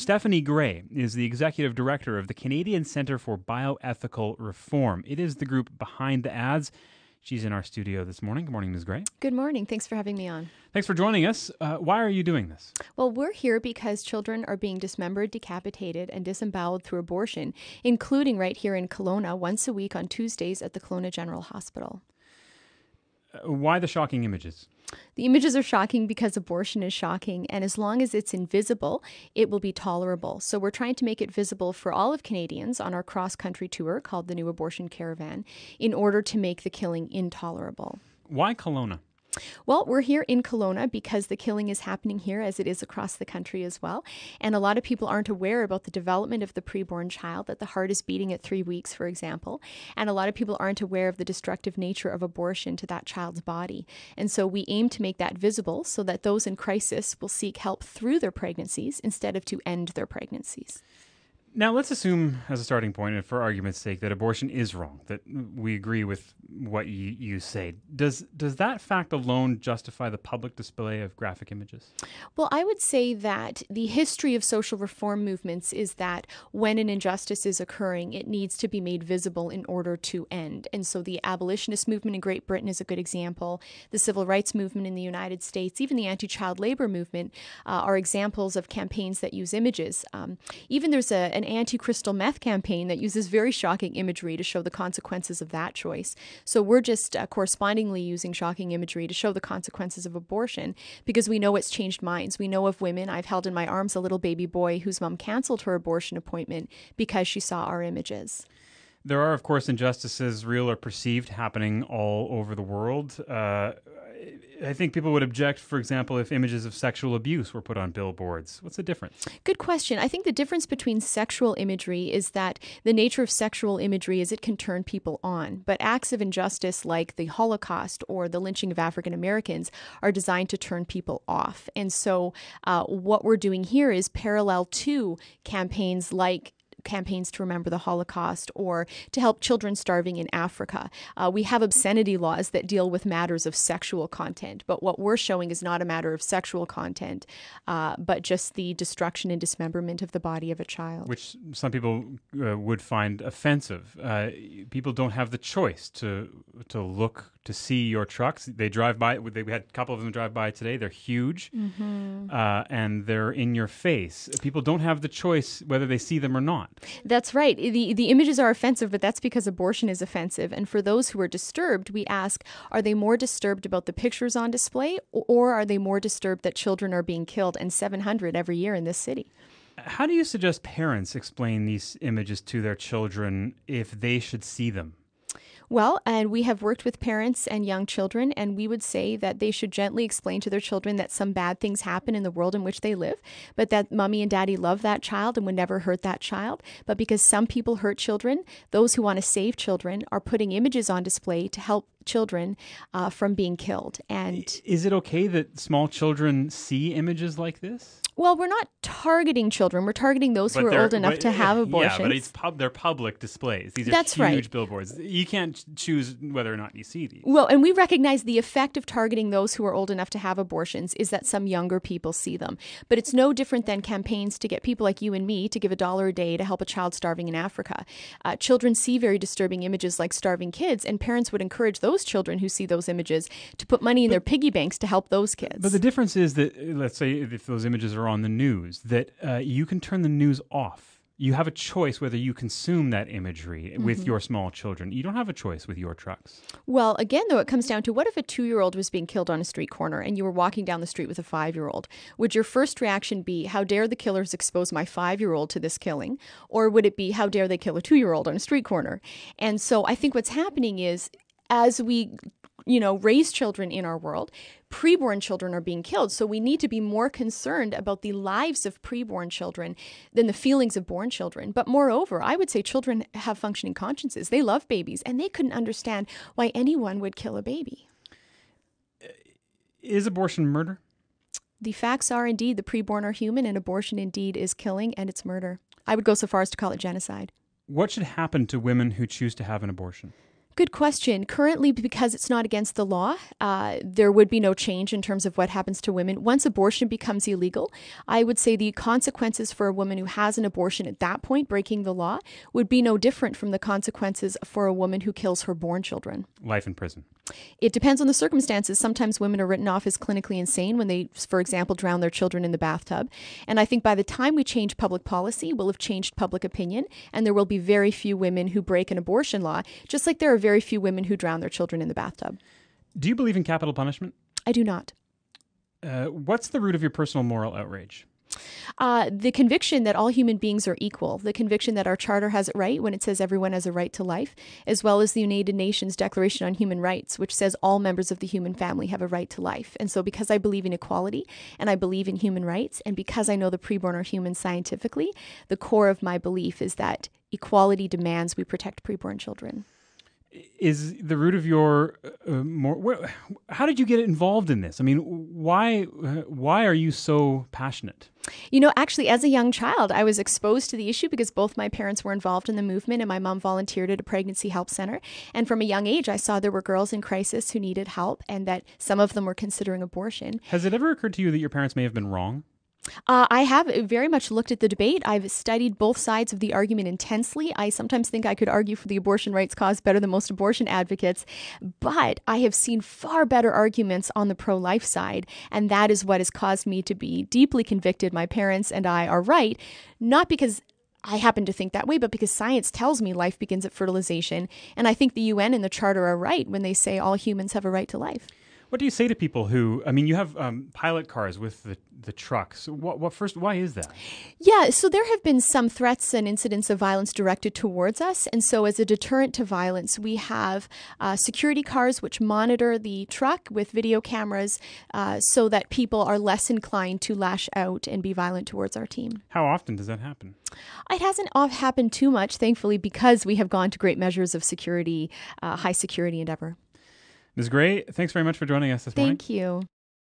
Stephanie Gray is the executive director of the Canadian Centre for Bioethical Reform. It is the group behind the ads. She's in our studio this morning. Good morning, Ms. Gray. Good morning. Thanks for having me on. Thanks for joining us. Why are you doing this? Well, we're here because children are being dismembered, decapitated, and disemboweled through abortion, including right here in Kelowna, once a week on Tuesdays at the Kelowna General Hospital. Why the shocking images? The images are shocking because abortion is shocking, and as long as it's invisible, it will be tolerable. So we're trying to make it visible for all of Canadians on our cross-country tour called the New Abortion Caravan in order to make the killing intolerable. Why Kelowna? Well, we're here in Kelowna because the killing is happening here as it is across the country as well. And a lot of people aren't aware about the development of the preborn child, that the heart is beating at 3 weeks, for example. And a lot of people aren't aware of the destructive nature of abortion to that child's body. And so we aim to make that visible so that those in crisis will seek help through their pregnancies instead of to end their pregnancies. Now, let's assume, as a starting point, and for argument's sake, that abortion is wrong, that we agree with what you say. Does that fact alone justify the public display of graphic images? Well, I would say that the history of social reform movements is that when an injustice is occurring, it needs to be made visible in order to end. And so the abolitionist movement in Great Britain is a good example. The civil rights movement in the United States, even the anti-child labor movement, are examples of campaigns that use images. Even there's an anti-crystal meth campaign that uses very shocking imagery to show the consequences of that choice. So we're just correspondingly using shocking imagery to show the consequences of abortion because we know it's changed minds. We know of women. I've held in my arms a little baby boy whose mom canceled her abortion appointment because she saw our images. There are, of course, injustices, real or perceived, happening all over the world. I think people would object, for example, if images of sexual abuse were put on billboards. What's the difference? Good question. I think the difference between sexual imagery is that the nature of sexual imagery is it can turn people on. But acts of injustice like the Holocaust or the lynching of African Americans are designed to turn people off. And so what we're doing here is parallel to campaigns like campaigns to remember the Holocaust or to help children starving in Africa. We have obscenity laws that deal with matters of sexual content, but what we're showing is not a matter of sexual content, but just the destruction and dismemberment of the body of a child. Which some people would find offensive. People don't have the choice to look, to see your trucks. They drive by. We had a couple of them drive by today. They're huge, and they're in your face. People don't have the choice whether they see them or not. That's right. The images are offensive, but that's because abortion is offensive. And for those who are disturbed, we ask, are they more disturbed about the pictures on display, or are they more disturbed that children are being killed, and 700 every year in this city? How do you suggest parents explain these images to their children if they should see them? Well, and we have worked with parents and young children, and we would say that they should gently explain to their children that some bad things happen in the world in which they live, but that mommy and daddy love that child and would never hurt that child. But because some people hurt children, those who want to save children are putting images on display to help children from being killed. And is it okay that small children see images like this? Well, we're not targeting children. We're targeting those who are old enough to have abortions. Yeah, but they're public displays. These are That's huge right. billboards. You can't choose whether or not you see these. Well, and we recognize the effect of targeting those who are old enough to have abortions is that some younger people see them. But it's no different than campaigns to get people like you and me to give $1 a day to help a child starving in Africa. Children see very disturbing images like starving kids, and parents would encourage those children who see those images to put money in their piggy banks to help those kids. But the difference is that, let's say, if those images are on the news, that you can turn the news off. You have a choice whether you consume that imagery with your small children. You don't have a choice with your trucks. Well, again, though, it comes down to what if a 2-year-old was being killed on a street corner and you were walking down the street with a 5-year-old? Would your first reaction be, how dare the killers expose my 5-year-old to this killing? Or would it be, how dare they kill a 2-year-old on a street corner? And so I think what's happening is, as we raise children in our world, preborn children are being killed. So we need to be more concerned about the lives of preborn children than the feelings of born children. But moreover, I would say children have functioning consciences. They love babies, and they couldn't understand why anyone would kill a baby. Is abortion murder? The facts are indeed the preborn are human, and abortion indeed is killing, and it's murder. I would go so far as to call it genocide. What should happen to women who choose to have an abortion? Good question. Currently, because it's not against the law, there would be no change in terms of what happens to women. Once abortion becomes illegal, I would say the consequences for a woman who has an abortion at that point, breaking the law, would be no different from the consequences for a woman who kills her born children. Life in prison. It depends on the circumstances. Sometimes women are written off as clinically insane when they, for example, drown their children in the bathtub. And I think by the time we change public policy, we'll have changed public opinion, and there will be very few women who break an abortion law, just like there are very few women who drown their children in the bathtub. Do you believe in capital punishment? I do not. What's the root of your personal moral outrage? The conviction that all human beings are equal, the conviction that our charter has it right when it says everyone has a right to life, as well as the United Nations Declaration on Human Rights, which says all members of the human family have a right to life. And so because I believe in equality and I believe in human rights, and because I know the preborn are human scientifically, the core of my belief is that equality demands we protect preborn children. Is the root of your how did you get involved in this? I mean, why are you so passionate? You know, actually, as a young child, I was exposed to the issue because both my parents were involved in the movement and my mom volunteered at a pregnancy help center. And from a young age, I saw there were girls in crisis who needed help and that some of them were considering abortion. Has it ever occurred to you that your parents may have been wrong? I have very much looked at the debate. I've studied both sides of the argument intensely. I sometimes think I could argue for the abortion rights cause better than most abortion advocates, but I have seen far better arguments on the pro-life side, and that is what has caused me to be deeply convicted. My parents and I are right, not because I happen to think that way, but because science tells me life begins at fertilization, and I think the UN and the Charter are right when they say all humans have a right to life. What do you say to people who, I mean, you have pilot cars with the trucks. Why is that? Yeah, so there have been some threats and incidents of violence directed towards us. And so as a deterrent to violence, we have security cars which monitor the truck with video cameras so that people are less inclined to lash out and be violent towards our team. How often does that happen? It hasn't happened too much, thankfully, because we have gone to great measures of security, high security endeavor. Ms. Gray, thanks very much for joining us this morning. Thank you.